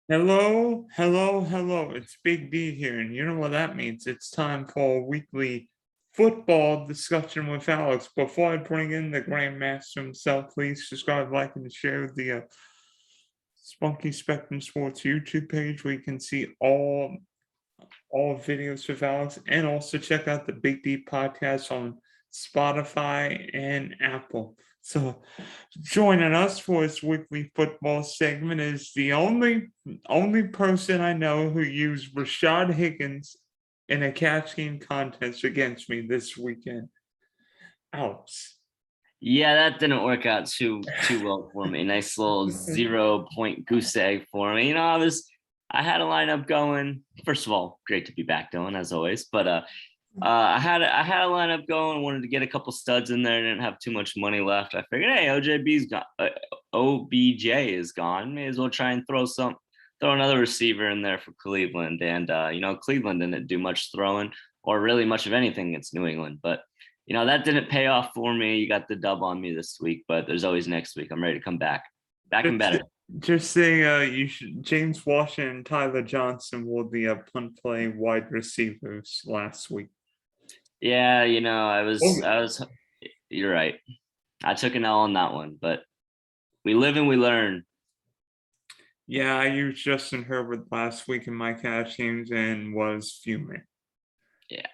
Hello, hello, hello. It's Big D here, and you know what that means. It's time for a weekly football discussion with Alex. Before I bring in the Grandmaster himself, please subscribe, like, and share the Spunky Spectrum Sports YouTube page where you can see all videos with Alex, and also check out the Big D podcast on Spotify and Apple. So, joining us for this weekly football segment is the only person I know who used Rashad Higgins in a catch game contest against me this weekend. Alex. Yeah, that didn't work out too well for me. Nice little 0 point goose egg for me. I had a lineup going. First of all, great to be back, Dillon, as always. But I had a lineup going. Wanted to get a couple studs in there. Didn't have too much money left. I figured, hey, OJB's gone. OBJ is gone. May as well try and throw another receiver in there for Cleveland. And Cleveland didn't do much throwing or really much of anything against New England, but that didn't pay off for me. You got the dub on me this week, but there's always next week. I'm ready to come back and better. Just saying, you should. James Washington and Tyler Johnson were the punt play wide receivers last week. Yeah, I was. You're right. I took an L on that one, but we live and we learn. Yeah, I used Justin Herbert last week in my cash games and was fuming. Yeah,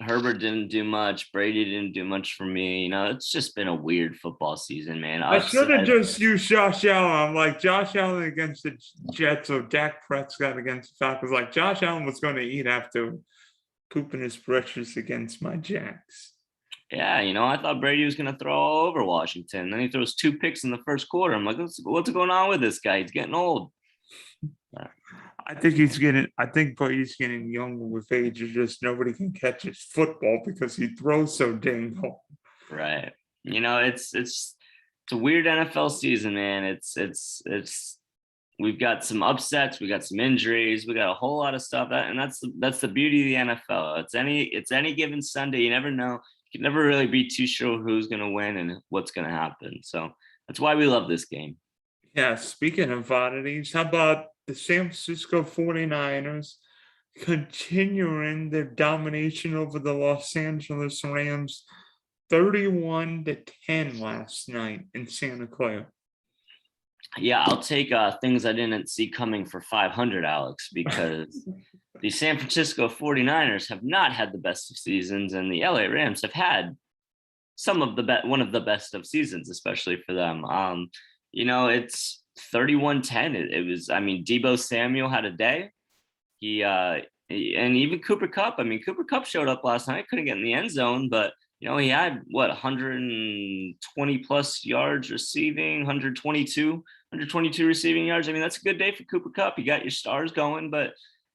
Herbert didn't do much. Brady didn't do much for me. It's just been a weird football season, man. I should have just used Josh Allen. I'm like, Josh Allen against the Jets or Dak Prescott against the Falcons. Like, Josh Allen was going to eat after pooping his breakfast against my Jacks. Yeah, I thought Brady was going to throw all over Washington. Then he throws 2 picks in the first quarter. I'm like, what's going on with this guy? He's getting old. I think Brady's getting younger with age. It's just nobody can catch his football because he throws so dang hard. Right. It's a weird NFL season, man. It's we've got some upsets, we got some injuries, we got a whole lot of stuff. And that's the beauty of the NFL. It's any given Sunday. You never know. You can never really be too sure who's going to win and what's going to happen. So that's why we love this game. Yeah, speaking of oddities, how about the San Francisco 49ers continuing their domination over the Los Angeles Rams 31-10 last night in Santa Clara? Yeah, I'll take things I didn't see coming for 500, Alex, because the San Francisco 49ers have not had the best of seasons, and the LA Rams have had one of the best of seasons, especially for them. It's 31-10. It was, Deebo Samuel had a day. And even Cooper Kupp. Cooper Kupp showed up last night, couldn't get in the end zone, but he had 120 plus yards receiving, 122 receiving yards. That's a good day for Cooper Kupp. You got your stars going, but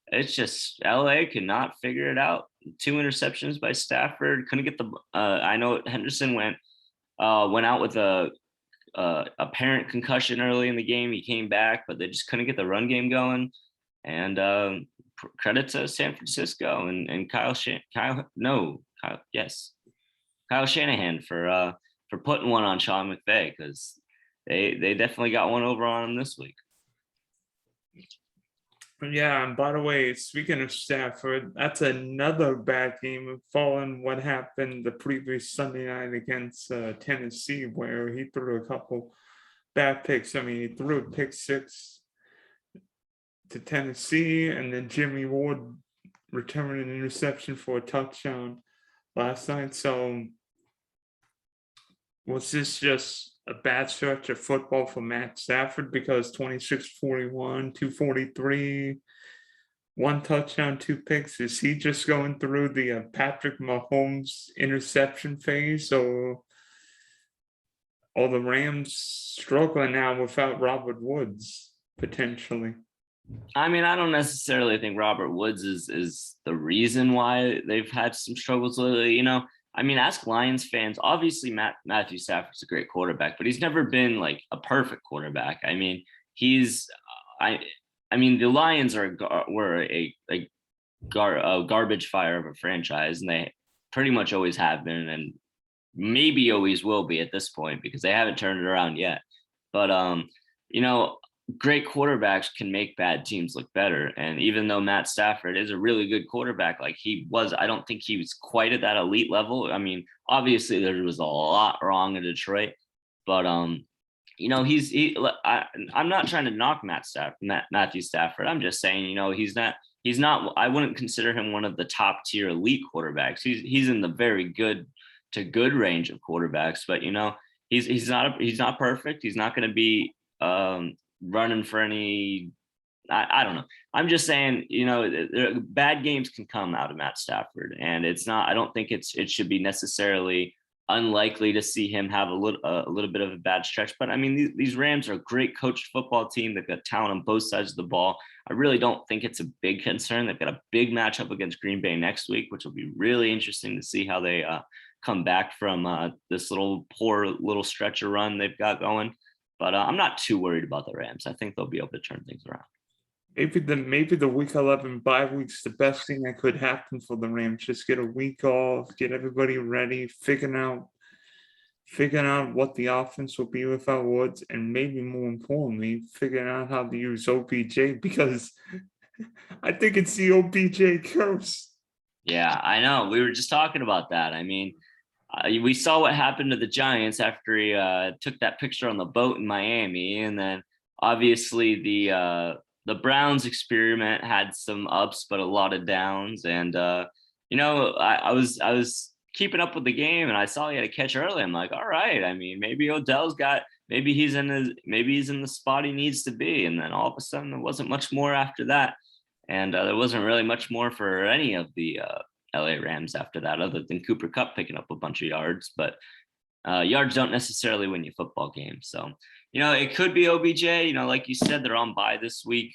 it's just LA could not figure it out. 2 interceptions by Stafford. Couldn't get the. I know Henderson went out with a apparent concussion early in the game. He came back, but they just couldn't get the run game going. And credit to San Francisco and Kyle Shanahan for putting one on Sean McVay, because they definitely got one over on him this week. Yeah, and by the way, speaking of Stafford, that's another bad game following what happened the previous Sunday night against Tennessee, where he threw a couple bad picks. He threw a pick 6 to Tennessee, and then Jimmy Ward returned an interception for a touchdown last night. So was this just a bad stretch of football for Matt Stafford? Because 26-41, 243, 1 touchdown, 2 picks. Is he just going through the Patrick Mahomes interception phase, or the Rams struggling now without Robert Woods potentially? I don't necessarily think Robert Woods is the reason why they've had some struggles lately. Ask Lions fans. Obviously, Matthew Stafford's a great quarterback, but he's never been like a perfect quarterback. The Lions were a garbage fire of a franchise, and they pretty much always have been, and maybe always will be at this point, because they haven't turned it around yet. But great quarterbacks can make bad teams look better. And even though Matt Stafford is a really good quarterback, like I don't think he was quite at that elite level. I mean, obviously there was a lot wrong in Detroit, but I'm not trying to knock Matthew Stafford. I'm just saying, he's not, I wouldn't consider him one of the top tier elite quarterbacks. He's in the very good to good range of quarterbacks, but he's not perfect. He's not going to be running for any, I don't know. I'm just saying, bad games can come out of Matt Stafford, and I don't think it should be necessarily unlikely to see him have a little bit of a bad stretch. But I mean, these Rams are a great coached football team. They've got talent on both sides of the ball. I really don't think it's a big concern. They've got a big matchup against Green Bay next week, which will be really interesting to see how they come back from this poor little stretcher run they've got going. But I'm not too worried about the Rams. I think they'll be able to turn things around. Maybe the week 11 bye week's the best thing that could happen for the Rams. Just get a week off, get everybody ready, figuring out what the offense will be without Woods, and maybe more importantly, figuring out how to use OBJ, because I think it's the OBJ curse. Yeah, I know. We were just talking about that. I mean, we saw what happened to the Giants after he took that picture on the boat in Miami, and then obviously the Browns experiment had some ups, but a lot of downs. And I was keeping up with the game, and I saw he had a catch early. I'm like, all right. I mean, maybe he's in the spot he needs to be. And then all of a sudden, there wasn't much more after that, and there wasn't really much more for any of the LA Rams after that, other than Cooper Kupp picking up a bunch of yards. But yards don't necessarily win you football games. So, it could be OBJ, like you said, they're on bye this week,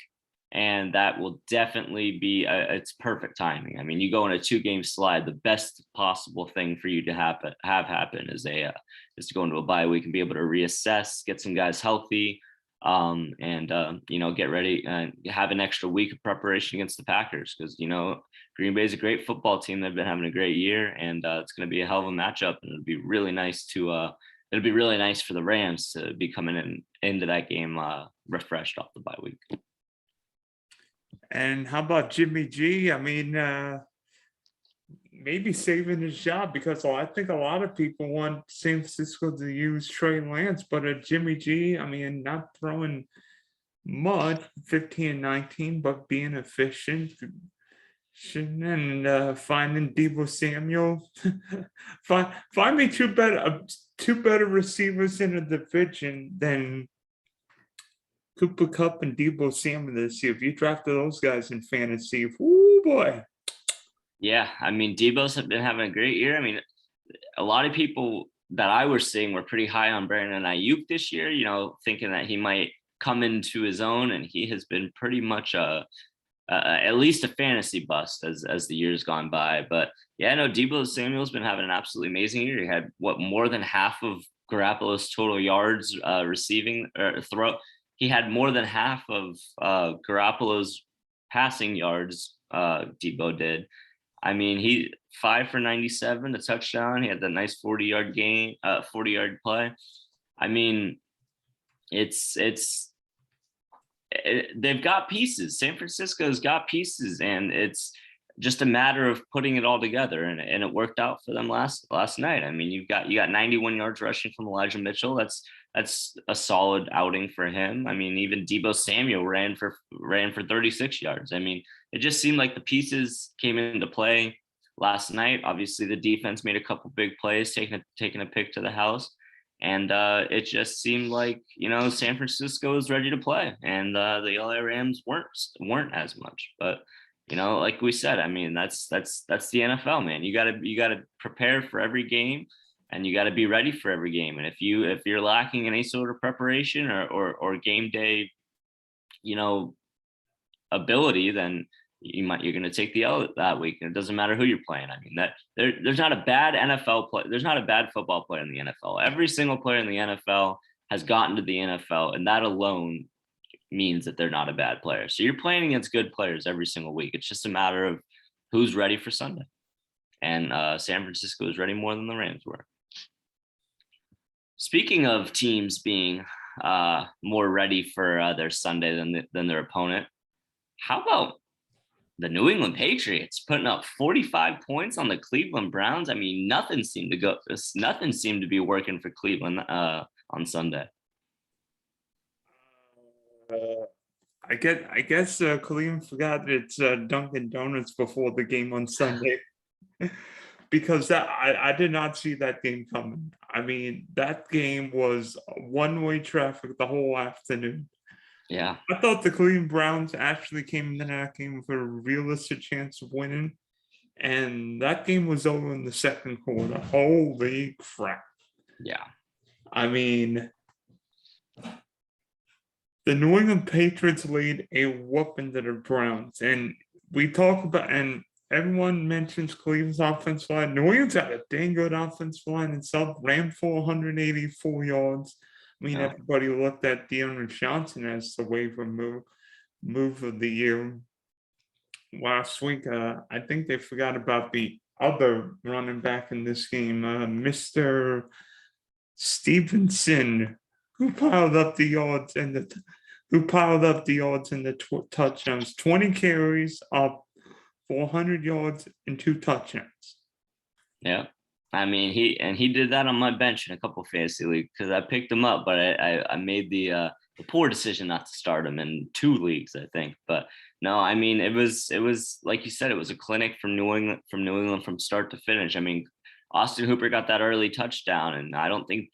and that will definitely be it's perfect timing. I mean, you go on a 2-game slide, the best possible thing for you to have happen is to go into a bye week and be able to reassess, get some guys healthy, and get ready and have an extra week of preparation against the Packers, because Green Bay is a great football team. They've been having a great year, and it's going to be a hell of a matchup, and it'll be really nice for the Rams to be coming into that game refreshed off the bye week. And how about Jimmy G? I mean, maybe saving his job, because I think a lot of people want San Francisco to use Trey Lance, but Jimmy G, I mean, not throwing much, 15-19, but being efficient. And finding Deebo Samuel. find me two better receivers in a division than Cooper Kupp and Deebo Samuel this year. If you drafted those guys in fantasy, oh boy. Yeah, I mean, Deebo's been having a great year. I mean, a lot of people that I was seeing were pretty high on Brandon Ayuk this year, thinking that he might come into his own, and he has been pretty much at least a fantasy bust as the years gone by. But yeah, no, Deebo Samuel's been having an absolutely amazing year. He had more than half of Garoppolo's total yards receiving or throw. He had more than half of Garoppolo's passing yards. Deebo did. I mean, he 5 for 97, a touchdown. He had that nice 40-yard game, 40-yard play. I mean, they've got pieces. San Francisco's got pieces, and it's just a matter of putting it all together. And it worked out for them last night. I mean, you got 91 yards rushing from Elijah Mitchell. That's a solid outing for him. I mean, even Deebo Samuel ran for 36 yards. I mean, it just seemed like the pieces came into play last night. Obviously, the defense made a couple big plays, taking a pick to the house. And it just seemed like, San Francisco was ready to play, and the LA Rams weren't as much. But, like we said, I mean, that's the NFL, man. You gotta prepare for every game, and you got to be ready for every game. And if you're lacking any sort of preparation or game day, ability, then you're going to take the L that week. And it doesn't matter who you're playing. I mean, that there's not a bad NFL play. There's not a bad football player in the NFL. Every single player in the NFL has gotten to the NFL, and that alone means that they're not a bad player. So you're playing against good players every single week. It's just a matter of who's ready for Sunday. And San Francisco is ready more than the Rams were. Speaking of teams being more ready for their Sunday than their opponent. How about the New England Patriots putting up 45 points on the Cleveland Browns? I mean, nothing seemed to be working for Cleveland on Sunday. I guess Cleveland forgot it's Dunkin' Donuts before the game on Sunday. Because I did not see that game coming. I mean, that game was one-way traffic the whole afternoon. Yeah. I thought the Cleveland Browns actually came into that game with a realistic chance of winning. And that game was over in the second quarter. Holy crap. Yeah. I mean, the New England Patriots laid a whooping to the Browns. And we talk about, and everyone mentions Cleveland's offensive line. New England's had a dang good offensive line itself, ran for 184 yards. I mean, everybody looked at DeAndre Johnson as the waiver move of the year last week. I think they forgot about the other running back in this game, Mr. Stevenson, who piled up the yards and the touchdowns. 20 carries up 400 yards and 2 touchdowns. Yeah. I mean, he did that on my bench in a couple of fantasy leagues because I picked him up, but I made the poor decision not to start him in 2 leagues, I think. But no, I mean, it was like you said, it was a clinic from New England from start to finish. I mean, Austin Hooper got that early touchdown, and I don't think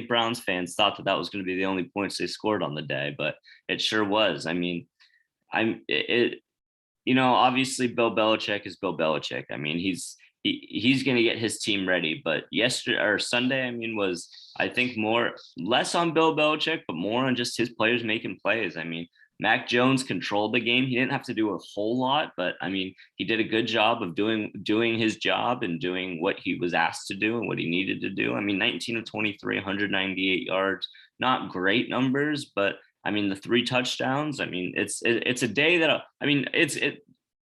Browns fans thought that was going to be the only points they scored on the day, but it sure was. I mean, obviously Bill Belichick is Bill Belichick. I mean, he's going to get his team ready. But Sunday, I mean, was, I think, less on Bill Belichick, but more on just his players making plays. I mean, Mac Jones controlled the game. He didn't have to do a whole lot, but I mean, he did a good job of doing his job and doing what he was asked to do and what he needed to do. I mean, 19 of 23, 198 yards, not great numbers, but I mean, the 3 touchdowns. I mean, it's a day that it's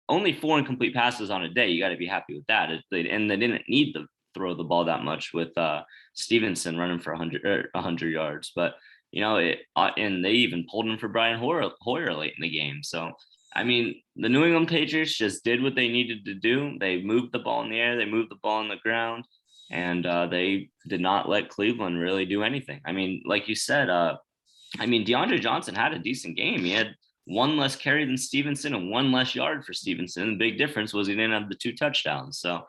only 4 incomplete passes on a day. You got to be happy with that. And they didn't need to throw the ball that much with Stevenson running for 100 yards, but and they even pulled him for Brian Hoyer late in the game. So, I mean, the New England Patriots just did what they needed to do. They moved the ball in the air, they moved the ball on the ground, and they did not let Cleveland really do anything. I mean, like you said, DeAndre Johnson had a decent game. He had 1 less carry than Stevenson and 1 less yard for Stevenson. The big difference was he didn't have the 2 touchdowns. So,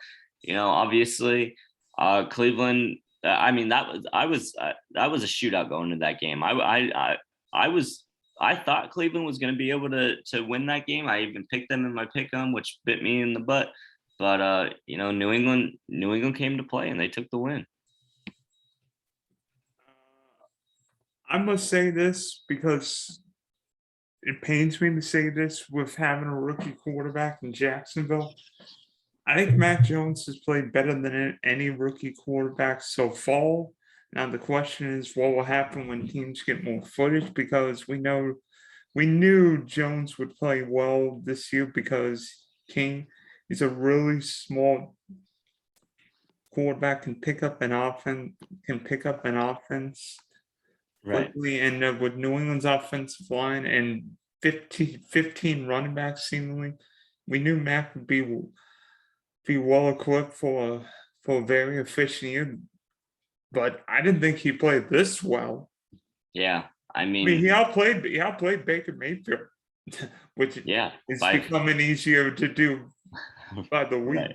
obviously, Cleveland. That was a shootout going into that game. I thought Cleveland was going to be able to win that game. I even picked them in my pick'em, which bit me in the butt. But New England came to play and they took the win. I must say this because it pains me to say this with having a rookie quarterback in Jacksonville. I think Mac Jones has played better than any rookie quarterback so far. Now the question is, what will happen when teams get more footage? Because we knew Jones would play well this year because he's a really small quarterback, can pick up an offense Right. quickly. And with New England's offensive line and 15 running backs seemingly, we knew Mac would be well equipped for a very efficient year, but I didn't think he played this well. Yeah, I mean he outplayed Baker Mayfield, which is becoming easier to do by the week. Right.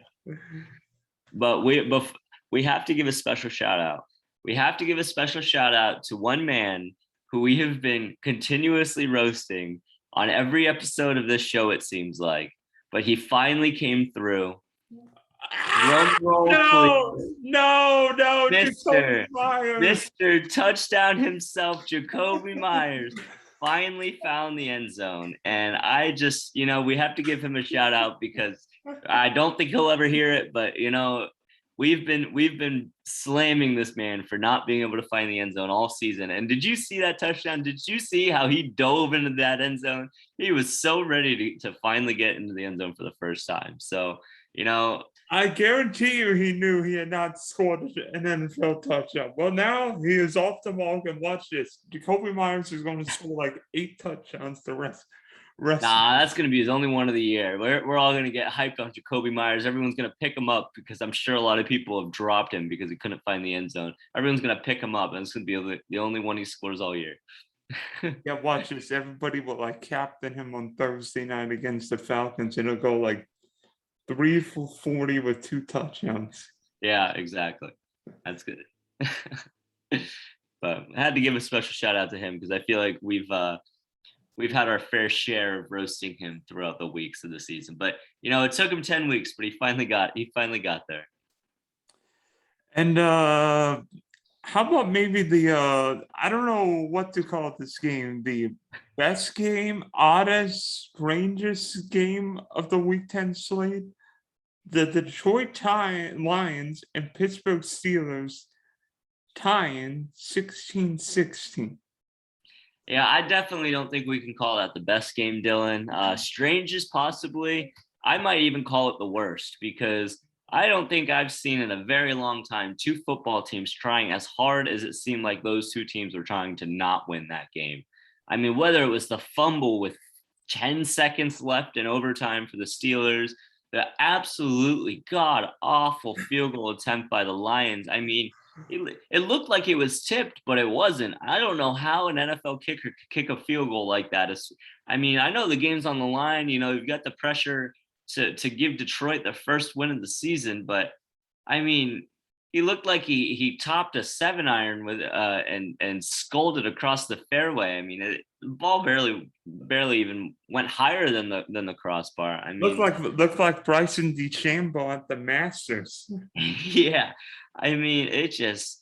But we have to give a special shout out. We have to give a special shout out to one man who we have been continuously roasting on every episode of this show, it seems like, but he finally came through. No, Mr. Touchdown himself, Jacoby Myers, finally found the end zone. And I just, we have to give him a shout out because I don't think he'll ever hear it, but we've been slamming this man for not being able to find the end zone all season. And did you see that touchdown? Did you see how he dove into that end zone? He was so ready to finally get into the end zone for the first time. So, I guarantee you he knew he had not scored an NFL touchdown. Well, now he is off the mark, and watch this. Jacoby Myers is going to score like 8 touchdowns the rest. Nah, that's gonna be his only one of the year. We're all gonna get hyped on Jacoby Myers. Everyone's gonna pick him up because I'm sure a lot of people have dropped him because he couldn't find the end zone. Everyone's gonna pick him up, and it's gonna be the only one he scores all year. Yeah, watch this. Everybody will like captain him on Thursday night against the Falcons. It'll go like 3 for 40 with 2 touchdowns. Yeah, exactly. That's good. But I had to give a special shout out to him because I feel like we've had our fair share of roasting him throughout the weeks of the season. But it took him 10 weeks, but he finally got there. And how about maybe the I don't know what to call this game, the best game, oddest, strangest game of the Week 10 slate? The Detroit Lions and Pittsburgh Steelers tying 16-16. Yeah, I definitely don't think we can call that the best game, Dillon. Strangest, possibly. I might even call it the worst because I don't think I've seen in a very long time 2 football teams trying as hard as it seemed like those 2 teams were trying to not win that game. I mean, whether it was the fumble with 10 seconds left in overtime for the Steelers, the absolutely god-awful field goal attempt by the Lions. I mean, it looked like it was tipped, but it wasn't. I don't know how an NFL kicker could kick a field goal like that. I mean, I know the game's on the line. You've got the pressure to give Detroit the first win of the season, but I mean, he looked like he topped a 7-iron with and scolded across the fairway. I mean, the ball barely even went higher than the crossbar. I mean, looked like Bryson DeChambeau at the Masters. Yeah, I mean, it just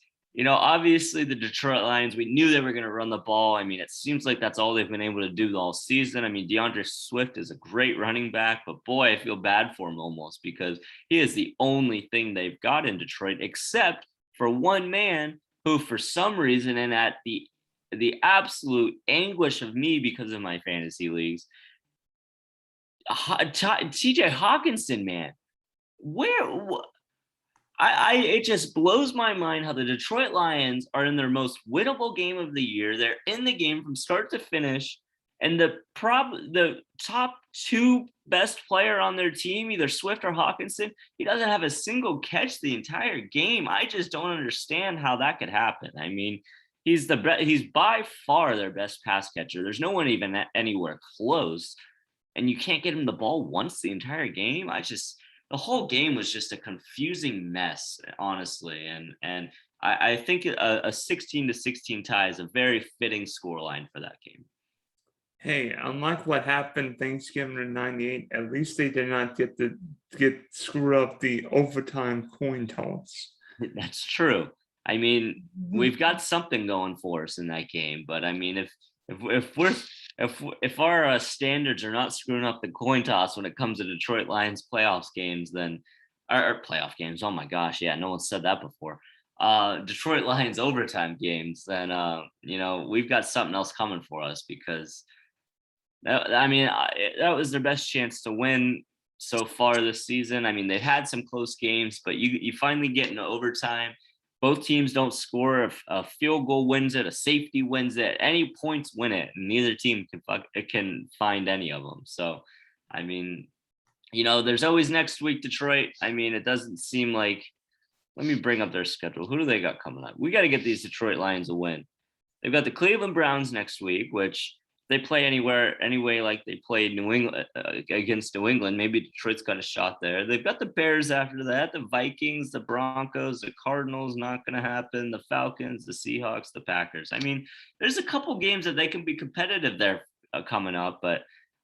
obviously the Detroit Lions, we knew they were going to run the ball. I mean, it seems like that's all they've been able to do all season. I mean, DeAndre Swift is a great running back, but boy, I feel bad for him almost because he is the only thing they've got in Detroit, except for one man who, for some reason, and at the absolute anguish of me because of my fantasy leagues, TJ Hockenson, man, it just blows my mind how the Detroit Lions are in their most winnable game of the year. They're in the game from start to finish, and the top 2 best player on their team, either Swift or Hockenson, he doesn't have a single catch the entire game. I just don't understand how that could happen. I mean, he's by far their best pass catcher. There's no one even anywhere close, and you can't get him the ball once the entire game. The whole game was just a confusing mess, honestly. And I think a 16-16 tie is a very fitting scoreline for that game. Hey, unlike what happened Thanksgiving in '98, at least they did not get screwed up the overtime coin toss. That's true. I mean, we've got something going for us in that game, but I mean, if our standards are not screwing up the coin toss when it comes to Detroit Lions playoffs games, then our playoff games. Oh my gosh, yeah, no one said that before. Detroit Lions overtime games, then we've got something else coming for us because that was their best chance to win so far this season. I mean, they've had some close games, but you finally get into overtime. Both teams don't score. If a field goal wins it, a safety wins it, any points win it, and neither team can find any of them. So, I mean, there's always next week, Detroit. I mean, it doesn't seem like. Let me bring up their schedule. Who do they got coming up? We got to get these Detroit Lions a win. They've got the Cleveland Browns next week, which they play anyway, like they played New England against New England. Maybe Detroit's got a shot there. They've got the Bears after that, the Vikings, the Broncos, the Cardinals, not going to happen. The Falcons, the Seahawks, the Packers. I mean, there's a couple games that they can be competitive there coming up, but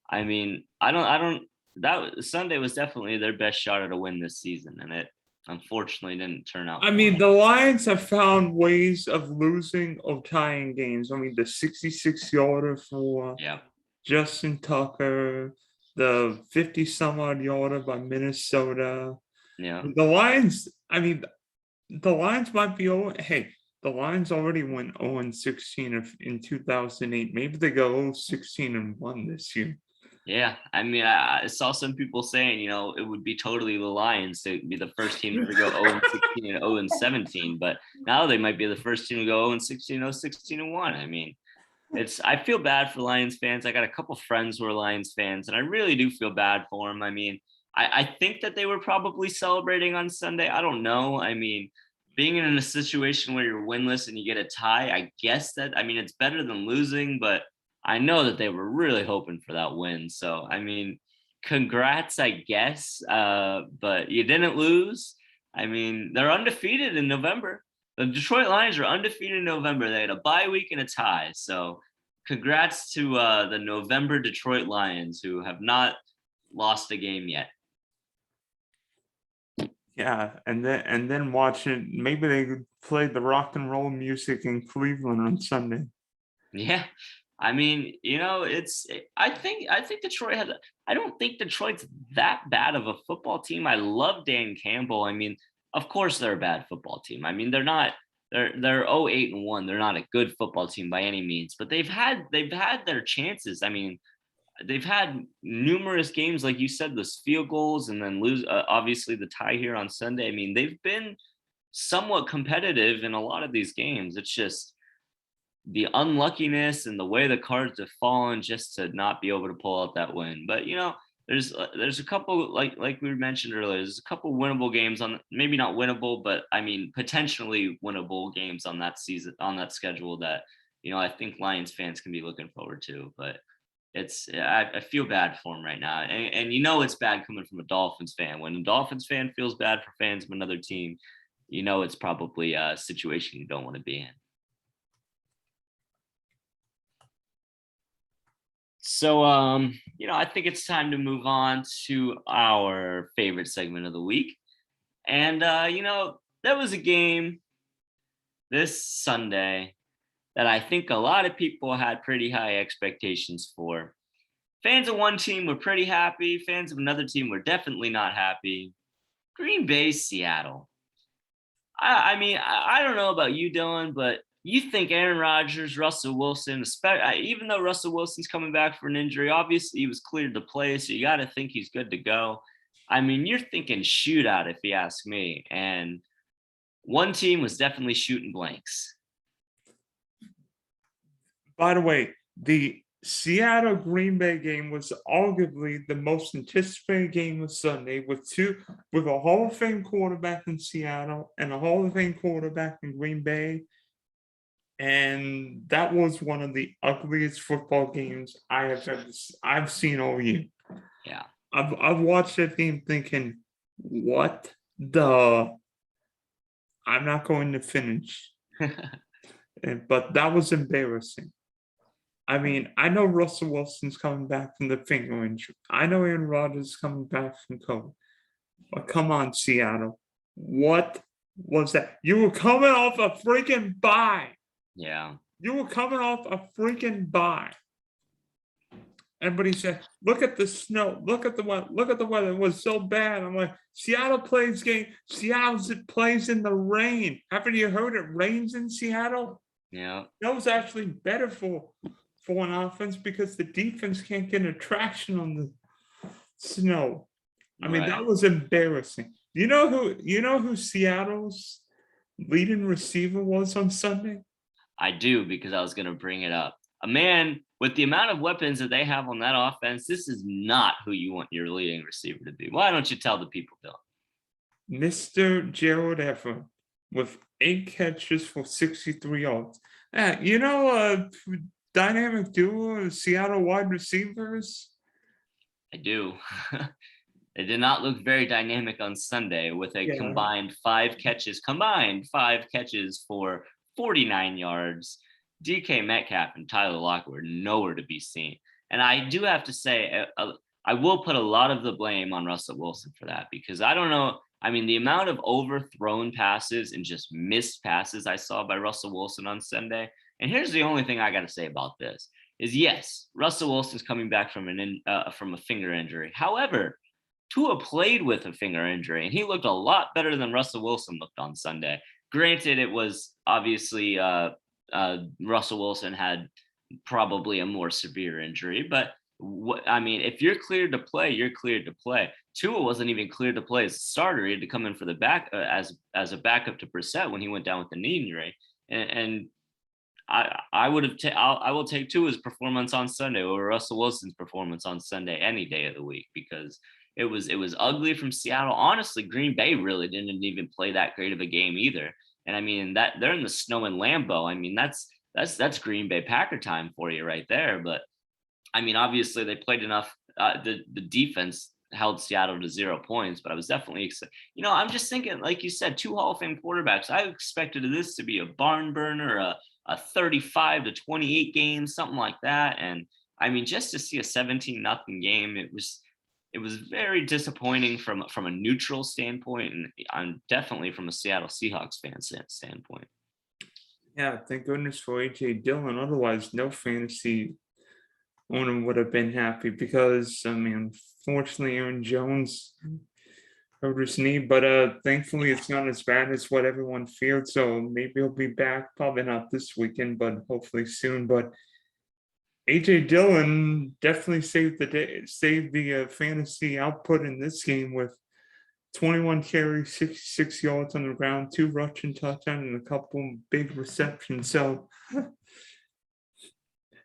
I mean, that Sunday was definitely their best shot at a win this season, and it unfortunately didn't turn out. I mean, the Lions have found ways of losing or tying games. I mean, the 66-yarder for Justin Tucker, the 50-some-odd yarder by Minnesota. Yeah. The Lions, the Lions might be the Lions already went 0-16 in 2008. Maybe they go 0-16-1 this year. Yeah, I mean, I saw some people saying, it would be totally the Lions to be the first team to ever go 0-16 and 0-17, but now they might be the first team to go 0-16, 0-16-1. I mean, I feel bad for Lions fans. I got a couple friends who are Lions fans, and I really do feel bad for them. I mean, I think that they were probably celebrating on Sunday. I don't know. I mean, being in a situation where you're winless and you get a tie, I guess that, I mean, it's better than losing, but I know that they were really hoping for that win. So, I mean, congrats, I guess. But you didn't lose. I mean, they're undefeated in November. The Detroit Lions are undefeated in November. They had a bye week and a tie. So, congrats to the November Detroit Lions, who have not lost a game yet. Yeah, and then watching, maybe they could play the rock and roll music in Cleveland on Sunday. Yeah. I mean, I think Detroit has, I don't think Detroit's that bad of a football team. I love Dan Campbell. I mean, of course they're a bad football team. I mean, they're 0-8-1. They're not a good football team by any means, but they've had their chances. I mean, they've had numerous games, like you said, those field goals, and then lose, obviously the tie here on Sunday. I mean, they've been somewhat competitive in a lot of these games. It's just the unluckiness and the way the cards have fallen just to not be able to pull out that win. But there's a couple, like we mentioned earlier, there's a couple winnable games on, maybe not winnable, but I mean potentially winnable games on that season, on that schedule that I think Lions fans can be looking forward to. But I feel bad for him right now, and it's bad coming from a Dolphins fan. When a Dolphins fan feels bad for fans of another team, it's probably a situation you don't want to be in. So, I think it's time to move on to our favorite segment of the week. And, there was a game this Sunday that I think a lot of people had pretty high expectations for. Fans of one team were pretty happy. Fans of another team were definitely not happy. Green Bay, Seattle. I mean, I don't know about you, Dillon, but you think Aaron Rodgers, Russell Wilson, even though Russell Wilson's coming back for an injury, obviously he was cleared to play, so you got to think he's good to go. I mean, you're thinking shootout if you ask me. And one team was definitely shooting blanks. By the way, the Seattle Green Bay game was arguably the most anticipated game of Sunday, with a Hall of Fame quarterback in Seattle and a Hall of Fame quarterback in Green Bay. And that was one of the ugliest football games I've seen all year. Yeah. I've watched that game thinking, what the? I'm not going to finish. But that was embarrassing. I mean, I know Russell Wilson's coming back from the finger injury. I know Aaron Rodgers is coming back from COVID. But come on, Seattle. What was that? You were coming off a freaking bye. Yeah. You were coming off a freaking bye. Everybody said, look at the snow. Look at the weather. Look at the weather. It was so bad. I'm like, Seattle plays plays in the rain. Haven't you heard it rains in Seattle? Yeah. That was actually better for an offense because the defense can't get a traction on the snow. I mean, that was embarrassing. You know who Seattle's leading receiver was on Sunday? I do, because I was going to bring it up. A man with the amount of weapons that they have on that offense, this is not who you want your leading receiver to be. Why don't you tell the people, Bill? Mr. Gerald Everett with 8 catches for 63 yards. Dynamic duo of Seattle wide receivers? I do. They did not look very dynamic on Sunday with a combined 5 catches for 49 yards. DK Metcalf and Tyler Lockett were nowhere to be seen. And I do have to say, I will put a lot of the blame on Russell Wilson for that, because I don't know. I mean, the amount of overthrown passes and just missed passes I saw by Russell Wilson on Sunday. And here's the only thing I got to say about this is, yes, Russell Wilson's coming back from a finger injury. However, Tua played with a finger injury, and he looked a lot better than Russell Wilson looked on Sunday. Granted, it was obviously Russell Wilson had probably a more severe injury, but if you're cleared to play, you're cleared to play. Tua wasn't even cleared to play as a starter. He had to come in for the back as a backup to Brissett when he went down with the knee injury. And I will take Tua's performance on Sunday over Russell Wilson's performance on Sunday any day of the week, because it was ugly from Seattle. Honestly, Green Bay really didn't even play that great of a game either. And I mean, that they're in the snow in Lambeau. I mean, that's Green Bay Packer time for you right there. But I mean, obviously they played enough. The defense held Seattle to 0 points, but I was definitely excited. I'm just thinking, like you said, 2 Hall of Fame quarterbacks. I expected this to be a barn burner, a 35-28 game, something like that. And I mean, just to see a 17-0 game, it was very disappointing from a neutral standpoint, and I'm definitely from a Seattle Seahawks fan standpoint. Yeah, thank goodness for AJ Dillon. Otherwise, no fantasy owner would have been happy, because I mean, unfortunately, Aaron Jones hurt his knee, but thankfully it's not as bad as what everyone feared. So maybe he'll be back. Probably not this weekend, but hopefully soon. But AJ Dillon definitely saved the day, saved the fantasy output in this game with 21 carries, 66 yards on the ground, 2 rushing touchdowns, and a couple big receptions. So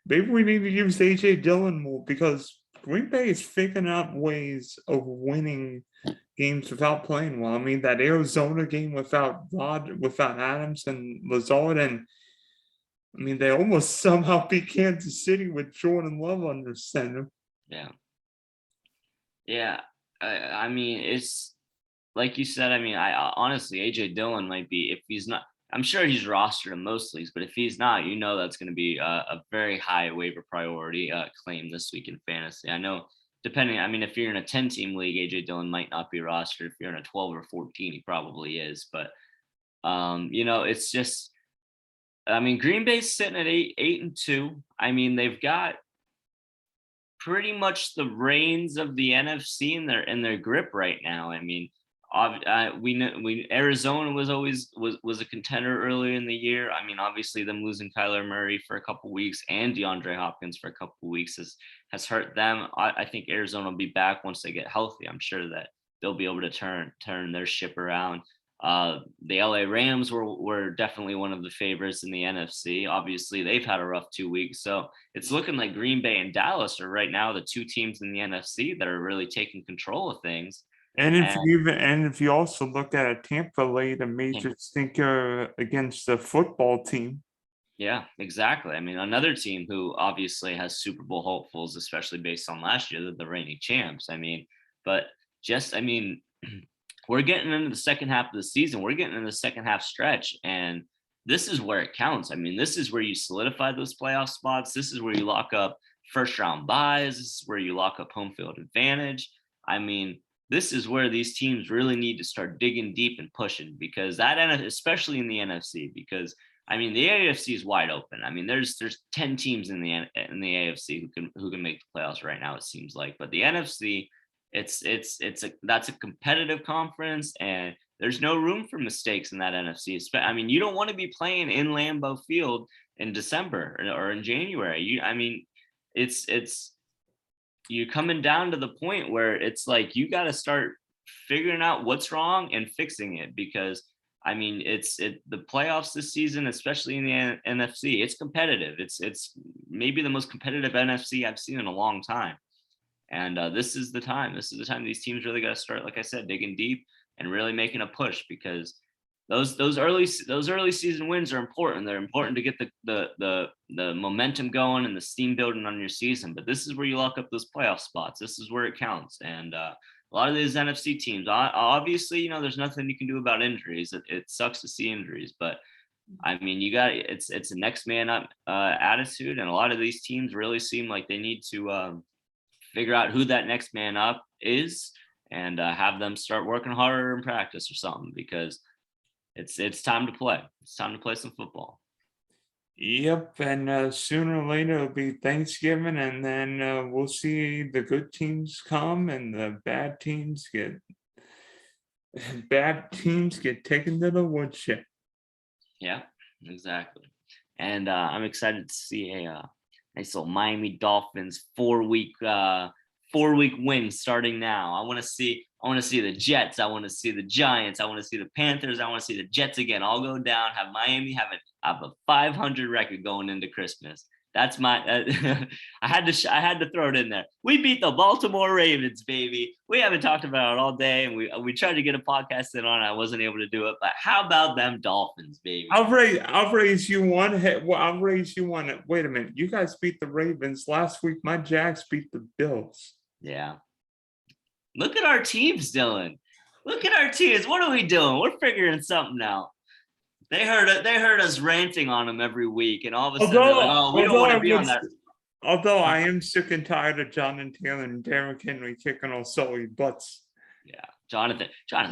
maybe we need to use AJ Dillon more, because Green Bay is figuring out ways of winning games without playing well. I mean, that Arizona game without Adams and Lazard, and I mean, they almost somehow beat Kansas City with Jordan Love under center. Yeah. I mean, it's like you said. I mean, I honestly, AJ Dillon might be, if he's not, I'm sure he's rostered in most leagues, but if he's not, that's going to be a very high waiver priority claim this week in fantasy. I know, depending, I mean, if you're in a 10-team league, AJ Dillon might not be rostered. If you're in a 12 or 14, he probably is. But it's just, I mean, Green Bay's sitting at 8-2. I mean, they've got pretty much the reins of the NFC in their grip right now. I mean, Arizona was always a contender earlier in the year. I mean, obviously them losing Kyler Murray for a couple weeks and DeAndre Hopkins for a couple weeks has hurt them. I think Arizona will be back once they get healthy. I'm sure that they'll be able to turn their ship around. The LA Rams were definitely one of the favorites in the NFC. Obviously, they've had a rough 2 weeks. So it's looking like Green Bay and Dallas are right now the 2 teams in the NFC that are really taking control of things. And if you also look at Tampa laid a major stinker against the football team. Yeah, exactly. I mean, another team who obviously has Super Bowl hopefuls, especially based on last year, the reigning champs. I mean, we're getting into the second half of the season. We're getting into the second half stretch, and this is where it counts. I mean, this is where you solidify those playoff spots. This is where you lock up first round buys. This is where you lock up home field advantage. I mean, this is where these teams really need to start digging deep and pushing, because especially in the NFC, because I mean, the AFC is wide open. I mean, there's 10 teams in the AFC who can make the playoffs right now, it seems like. But the NFC, that's a competitive conference, and there's no room for mistakes in that NFC. I mean, you don't want to be playing in Lambeau Field in December or in January. It's you're coming down to the point where it's like you got to start figuring out what's wrong and fixing it, because I mean, the playoffs this season, especially in the NFC, it's competitive. It's maybe the most competitive NFC I've seen in a long time. And this is the time. This is the time these teams really got to start, like I said, digging deep and really making a push, because those early season wins are important. They're important to get the momentum going and the steam building on your season. But this is where you lock up those playoff spots. This is where it counts. And a lot of these NFC teams, obviously, there's nothing you can do about injuries. It sucks to see injuries, but I mean, it's a next man up attitude, and a lot of these teams really seem like they need to figure out who that next man up is, and have them start working harder in practice or something, because it's time to play. It's time to play some football. Yep, and sooner or later it'll be Thanksgiving, and then we'll see the good teams come and the bad teams get taken to the woodshed. Yeah, exactly. And I'm excited to see Nice little Miami Dolphins 4-week win starting now. I want to see the Jets. I want to see the Giants. I want to see the Panthers. I want to see the Jets again. All go down. Have Miami have a 500 record going into Christmas. That's my. I had to throw it in there. We beat the Baltimore Ravens, baby. We haven't talked about it all day, and we tried to get a podcast in on. I wasn't able to do it, but how about them Dolphins, baby? I'll raise you one. Well, I'll raise you one. Wait a minute. You guys beat the Ravens last week. My Jags beat the Bills. Yeah. Look at our teams, Dillon. Look at our teams. What are we doing? We're figuring something out. They heard us ranting on them every week, and all of a sudden they're like, "Oh, we don't want to be on that." Although I am sick and tired of Jonathan Taylor and Derrick Henry kicking all Sully butts. Yeah, Jonathan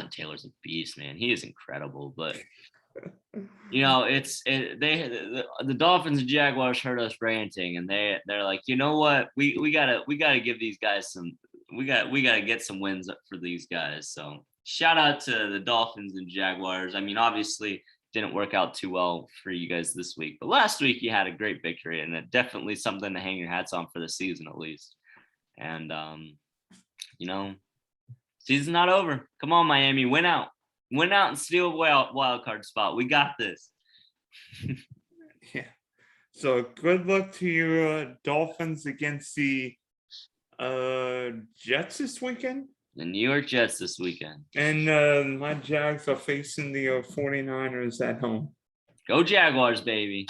Taylor's a beast, man. He is incredible, but the Dolphins and Jaguars heard us ranting, and they're like, you know what, we gotta give these guys some. We gotta get some wins for these guys. So shout out to the Dolphins and Jaguars. I mean, obviously didn't work out too well for you guys this week, but last week you had a great victory, and it definitely something to hang your hats on for the season at least. And season's not over. Come on, Miami, win out and steal a wild card spot. We got this. Yeah. So good luck to you, Dolphins against the Jets this weekend. The New York Jets this weekend. And my Jags are facing the 49ers at home. Go Jaguars, baby.